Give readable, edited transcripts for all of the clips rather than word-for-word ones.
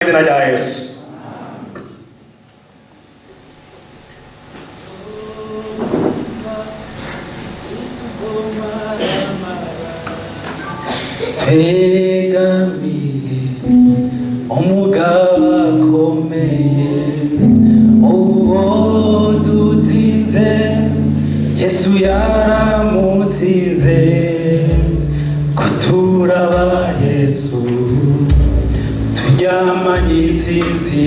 izina rya Yesu. Tegamiye umugabo akomeye uwo dutsinze Yesu yaramutsinze kuturaba Yesu turyamanye intsinzi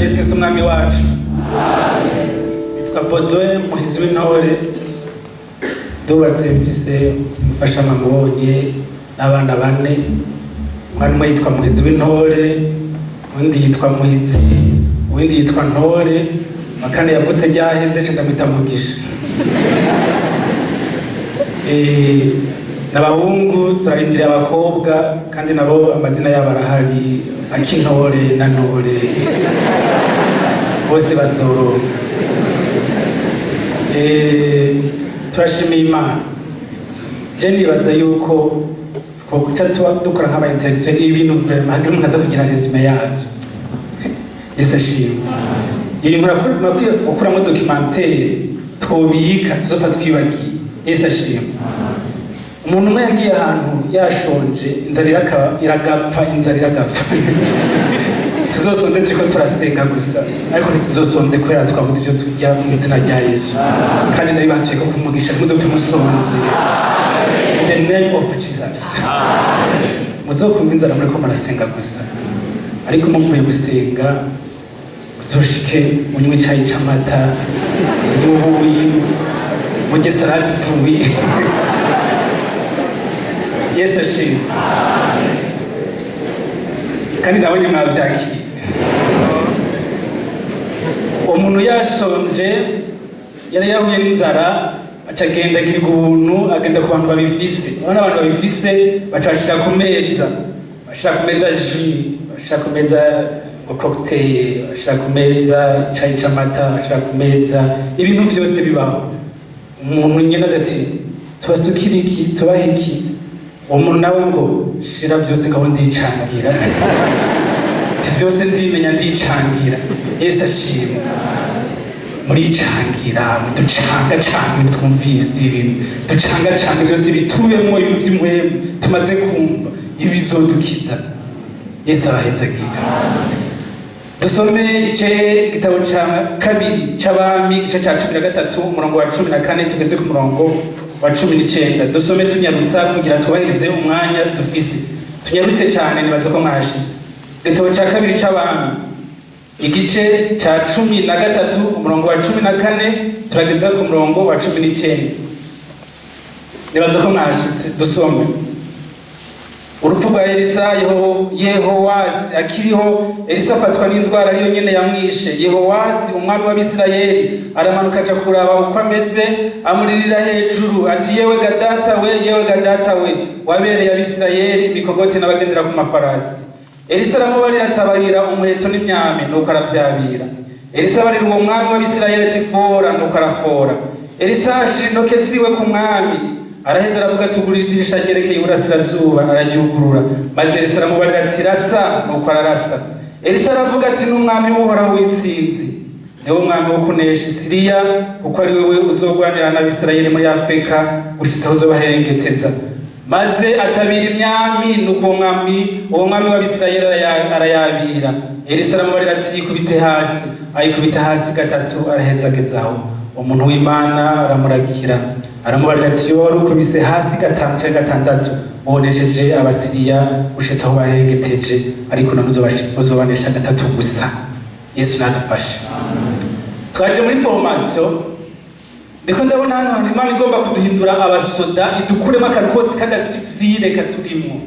Yesu Kristo mwami wacu. Nitwa Baudouin muhizi w'intore ndubatse mfise umufasha mamubonye n'abana bane. Umwana umwe yitwa muhizi w'intore, undi yitwa muhizi, uwindi yitwa ntore, makane yavutse ryaheze ce ndamwita mugisha. N'abahungu turarindiriye abakobwa kandi nabo amazina yabo arahari akintore na ntore bose bazoro. Turashimiye Imana. Je nibaza yuko twokuca dukora nk'aba intellectuel ibintu vraiment handi umuntu aza kugira resume yavyo. Yesu ashimwe. Iri murakwiye gukuramo documentaire twobika tuzofa twibagiye. Yesu ashimwe. Umuntu umwe yagiye ahantu yashonje inzara iragapfa tuzosonze turiko turasenga gusa ariko ntituzosonze kubera twabuze ivyo turya mu izina rya Yesu kandi ndabibatuye ko kumugisha muzopfe musonze in the name of Jesus. Muzokumva inzara muriko murasenga gusa ariko muvuye gusenga muzoshike munywe icayi c'amata n'ubuyi murye salade fuwi. Yesu ashimwe. Kandi nabonye mwavyakiriye. Umuntu yashonje yari yahuye n'inzara aca agenda agirirwa ubuntu agenda ku bantu babifise. Urabona abantu babifise baca bashira ku meza. Bashira ku meza jus, bashira ku meza cocktail, bashira ku meza icayi c'amata, bashira ku meza ibintu vyose bibaho. Umuntu nyene ati tubasukira iki tubahe iki? Umuntu nawe ngo shira byose ngaho ndicangira byose ndimenya ndicangira. Yesu ashimwe. Muricangira muducanga cyane twumvise ibintu ducanga cyane byose bituyemo ibintu by'imwemu tumaze kumva ibizodukiza. Yesu abahezagira. Dusome igitabo cya kabiri c'abami igice cya 13 umurongo wa 14 tugeze ku murongo wa 19. Dusome tunyarutsa kugira tubahirize umwanya dufise. Tunyarutse cyane nibaza ko mwashize. Igitabo cya kabiri c'abami igice cya 13 umurongo wa 14 turageza ku murongo wa 19. Nibaza ko mwashize. Dusome. Urupfu rwa Elisa Yehowasi akiriho. Elisa afatwa n'indwara ariyo nyene yamwishe. Yehowasi umwami w'Abisirayeli aramanuka aja kuraba uko ameze, amuririra hejuru ati yewe gadata we wabereye Abisirayeli Mikogote n'abagendera ku mafarasi. Elisa aramubarira atabarira umuheto n'imyame nuko aravyabira. Elisa abarira uwo mwami w'Abisirayeli ati fora nuko arafora. Elisa ashira intoke ziwe ku mwami araheza aravuga tugurira idirisha ryerekeye iburasirazuba araryugurura. Maze Elisa aramubarira ati rasa nuko ararasa. Elisa aravuga ati n'umwami w'Uhoraho w'intsinzi niwe mwami wo kunesha Siriya kuko ari wewe uzogwanira n'Abisirayeli muri Afrika gushitsa aho uzobaherengeteza. Maze atabira imyami nuko uwo mwami w'Abisirayeli arayabira. Elisa aramubarira ati yikubite hasi. Ayikubita hasi gatatu araheza agezaho. Umuntu w'Imana aramuragira aramubarira ati yo wari ukubise hasi gatanu cyangwa gatandatu ubonesheje Abasiriya gushitsa aho baherengeteje ariko none uzobanesha gatatu gusa. Yesu nadufashe. Twaje muri formation ndiko ndabona hano hari Imana igomba kuduhindura abasoda idukuremo akantu kose k'agasivile katurimo.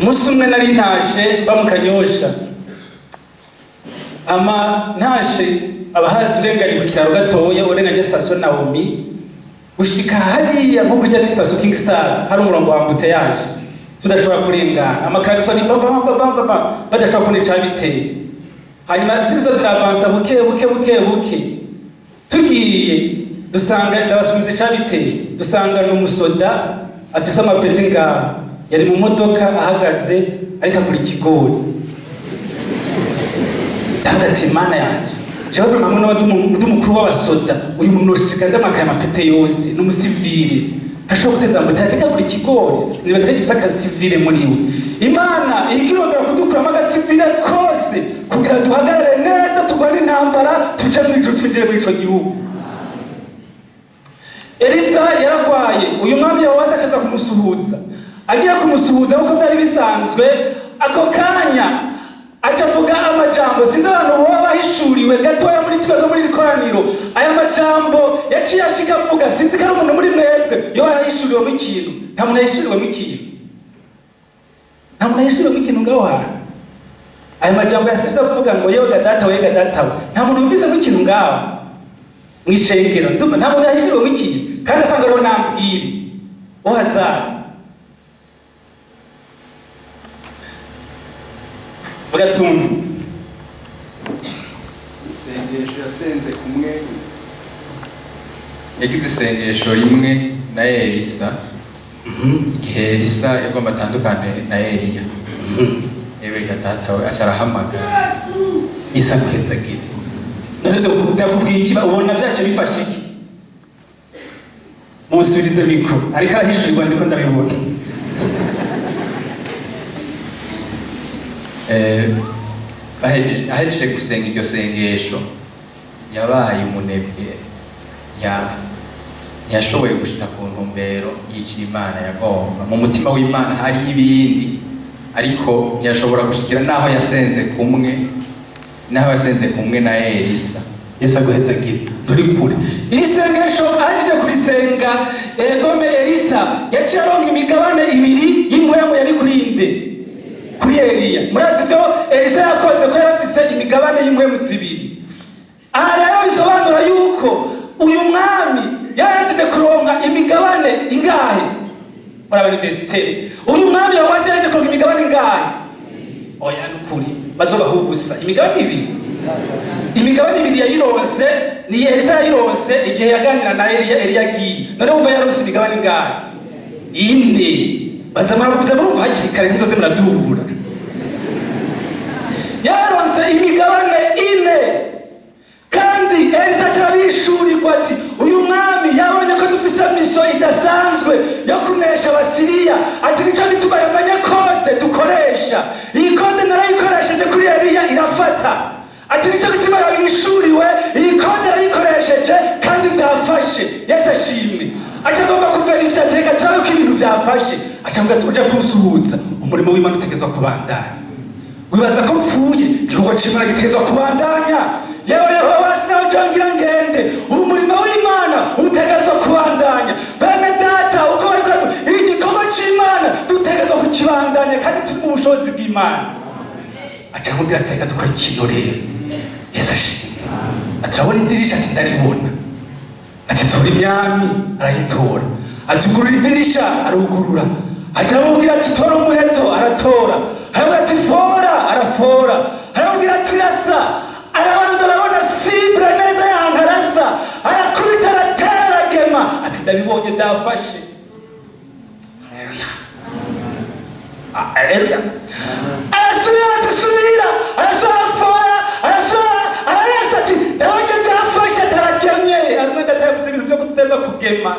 umunsi umwe nari ntashe bamukanyosha ama ntashe abahazi urenganye ku kiraro gatoya urenganye station Naomi ushika hariya nko kujya station King Star hari umurongo wa ambuteyage tudashobora kurengana amakaragiso ni baba badashobora kunica biteye hanyuma zizo ziravansa buke tugiye dusanga ndabasubiza cyabiteye dusanga n'umusoda afise amapete ngaho yari mu modoka ahagaze ariko akora ikigori hagati mana yanje jewe mamwe n'abandi mukuru w'abasoda uyu muntu ushika ndamakaye amapete yose n'umusivile ashobora guteza mbutaje akora ikigori nibaza ko gifise akasivile muri we imana ikirondera kudukuramo agasivile kose kugira duhagarare neza turwane intambara tuje mu ijuru twinjire muri ico gihugu. Elisa yaragwaye uyu mwami yawaza acaza kumusuhuza agiye kumusuhuza uko byari bisanzwe ako kanya acavuga amajambo sinzi abantu boba bahishuriwe gatoya muri twebwe muri rikoraniro aya majambo yaciye ashika avuga sinzi ko ari umuntu muri mwebwe yo yarahishuriwe mu kintu nta muntu yahishuriwe mu kintu ngaho hantu aya majambo yasize avuga ngo yewe gadatawe nta muntu yumvise mu kintu ngaho mwishengero ndumva nta muntu yahishuriwe mu kintu kandi asanga ariho nambwire uhazana vuga twumva isengesho yasenze kumwe yagize isengesho rimwe na Elisa igihe Elisa yagomba atandukane na Eliya yewe gatatawe acarahamagara isa guhezagire nonese byakubwiye iki ubona byace bifashe iki musubirize mikro ariko arahishurirwa ndiko ndabibona ahejeje gusenga iryo sengesho yabaye umunebwe ntiyashoboye gushika ku ntumbero y'icyo Imana yagomba mu mutima w'Imana hari ibindi ariko ntiyashobora gushikira naho yasenze kumwe na Elisa. Yesu aguhezagire nturi kure iri sengesho ahejeje kurisenga egome Elisa yaciye aronka imigabane ibiri y'impuhemu yari kurinde kuri Eliya murazi byo Elisa yakoze ko yarafise imigabane y'impuhemu zibiri aha rero bisobanura yuko uyu mwami yarahejeje kuronka imigabane ingahe muri universite uyu mwami yawase yahejeje kuronka imigabane ingahe oya nukuri bazobaho ubusa imigabane ibiri yayironse ni Elisa yayironse igihe yaganira na Eliya agiye none wumva yaronse imigabane ingahe ine bazamara kuvuga murumva hakiri kare nzoze muradubura yaronse imigabane ine kandi Elisa arabishurirwa ati uyu mwami yabonye ko dufise miso idasanzwe yo kunesha Abasiriya ati nico gituma yamenye kode dukoresha iyi kode narayikoresheje kuri Eliya irafata ati nico gituma yabishuriwe iyi kode narayikoresheje kandi byafashe Yesu ashimwe acagomba kuverifya teka turabe ko ibintu byafashe acavuga ati uje kusuhuza umurimo w'Imana utegezwa kubandanya wibaza ko mpfuye igikorwa c'Imana gitezwa kubandanya yewe Yehova sinawujongira ngende umurimo w'Imana utegezwa kubandanya bene data uko bariko igikorwa c'Imana dutegezwa kukibandanya kandi turi mu bushobozi bw'Imana acamubwira ati reka dukora ikintu rero Yesu ashimwe aturabona idirisha ati ndaribona ati tura imyami arayitora atugurura idirisha arugurura aramubwira ati tora umuheto aratora aramubwira ati fora arafora aramubwira ati rasa arabanza arabona sibre neza y'ahantu arasa arakubita aratera gema ati ndabibonye byafashe Haleluya arasubira arafora ararasa ati ndabonye byafashe ataragemye arimo ndatavuze ibintu byo kuteza kugema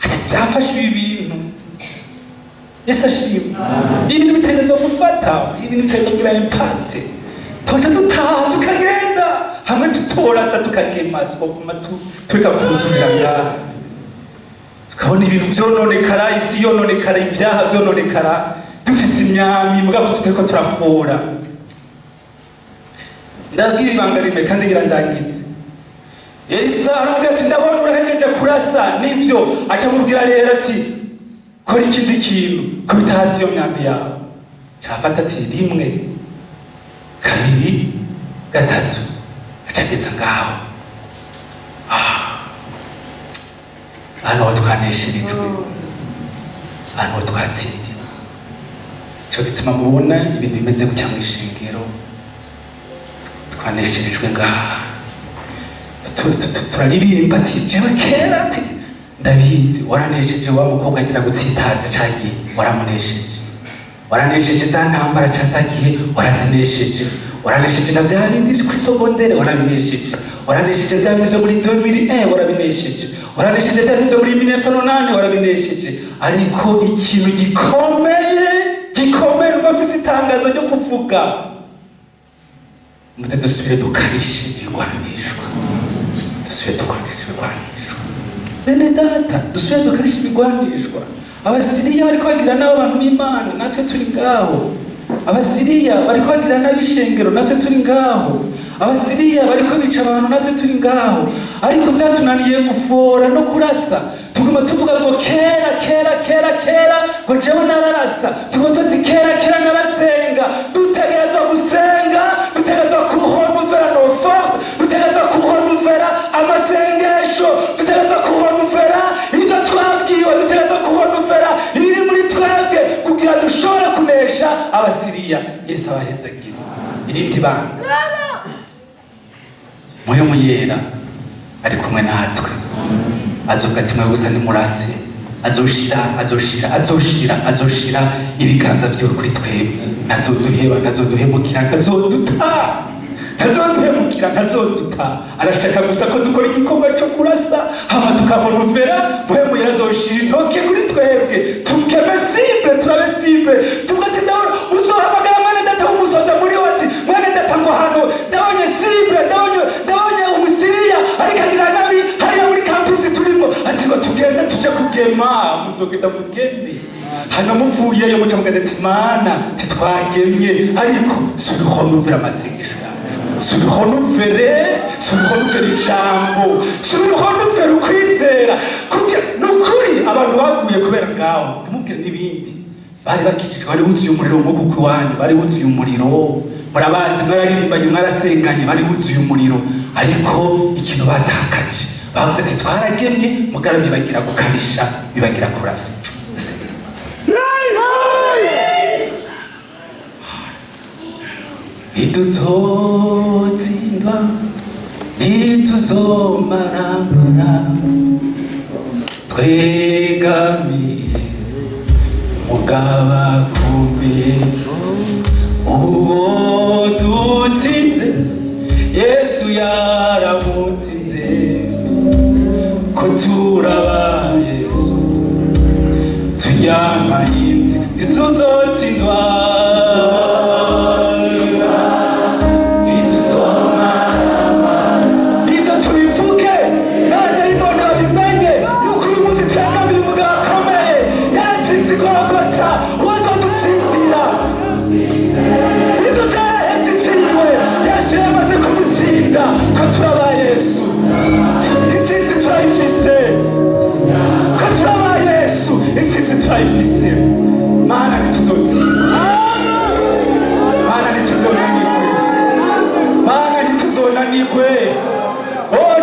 ati byafashe ibintu Yesu ashimwe ibintu bitegerezwa gufata ibintu bitegerezwa kugira impact toje dutaha tukagenda hamwe tutorasa tukagema twovuma tweka kuzurira ngaha tukabona ibintu vyononekara isi yononekara ibyaha vyononekara dufise imyami mugabo tutariko turafora ndabwira ibanga rimwe kandi ngira ndangize Elisa aramubwira ati ndabona urahejeje kurasa nivyo aca mubwira rero ati kora ikindi kintu kubita hasi iyo myambi yawe cafata ati 1 2 3 acageza ngaho hano twanesherijwe hano twatsindiwe cyo bituma mubona ibintu bimeze gutya mu ishingiro twanesherijwe ngaha turaririmba ati jewe kera ati ndabizi waranesheje wa mukobwa agira gutsitaza cagiye waramunesheje waranesheje za ntambara cazagiye warazinesheje waranesheje na vya bindi kuri sogondere warabinesheje waranesheje vya bindi muri 2001 warabinesheje waranesheje vya bindi muri 1908 warabinesheje ariko ikintu gikomeye bafise itangazo ryo kuvuga muze dusubire dukarishe ibigwanishwa dusubire dukarishe ibigwanishwa bene data dusubire dukarishe ibigwanishwa abasiriya bariko bagira nabo bantu b'Imana natwe turi ngaho abasiriya bariko bagira nabo ishengero natwe turi ngaho abasiriya bariko bica abantu natwe turi ngaho ariko vyatunaniye gufora no kurasa tuguma tuvuga ngo kera ngo jewe nararasa tuguma tuti kera narasenga dutegerezwa gusenga dutegerezwa kuhonovera no force dutegerezwa kuhonovera amasengesho dutegerezwa kuhonovera ivyo twabwiwe dutegerezwa kuhonovera ibiri muri twebwe kugira dushobore kunesha abasiriya Yesu abahezagira irindi banga muri muyera ari kumwe natwe azovuga ati mwe gusa nimurase azoshira ibiganza vyo kuri twebwe ntazoduhemukira ntazoduta arashaka gusa ko dukora igikorwa cyo kurasa hama tukavonovera mwe azoshira intoke kuri twebwe tukebe simple turabe simple tugati ndabona uzohamagara mwana data w'umusoda muri wati mwana data ngo hano ndabonye simple ndabonye umusiriya ariko agira nabi hariya muri campus turimo ati ngo tugenda tuje kugema muzogenda mugende hano muvuyeyo muca mugati mana titwagemye ariko subihonovera amasengesho subihonovere ijambo subihonovere ukwizera kugira nukuri abantu baguye kubera ngaho ntimubwire n'ibindi bari bakijijwe bari buzuye umuriro nk'uko kwiwanyu bari buzuye umuriro murabazi mwararirimbanye mwarasenganye bari buzuye umuriro ariko ikintu batakaje bavuze ati twaragemye mugara bibagira gukarisha bibagira kurasa ituzotsindwa ituzomaramara twegamiye mugaba kumbiye uwo dutsinze Yesu yaramutsinze ko turaba Yesu turyamanye ituzotsindwa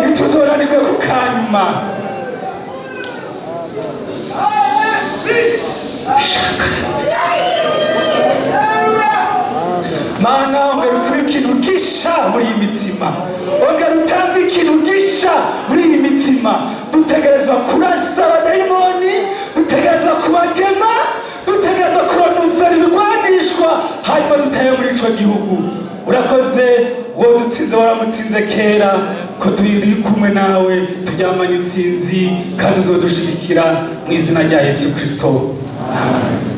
ntituzonanirwe ku kanyuma mana ongera ukuri ikintu gisha muri iyi mitima ongera utange ikintu gisha muri iyi mitima dutegerezwa kurasa abadayimoni dutegerezwa kubagema dutegerezwa kuronuvera ibigwanishwa hanyuma dutaye muri ico gihugu urakoze wowe dutsinze waramutsinze kera ko turi kumwe nawe turyamanye intsinzi kandi uzodushigikira mu izina rya Yesu Kristo amen.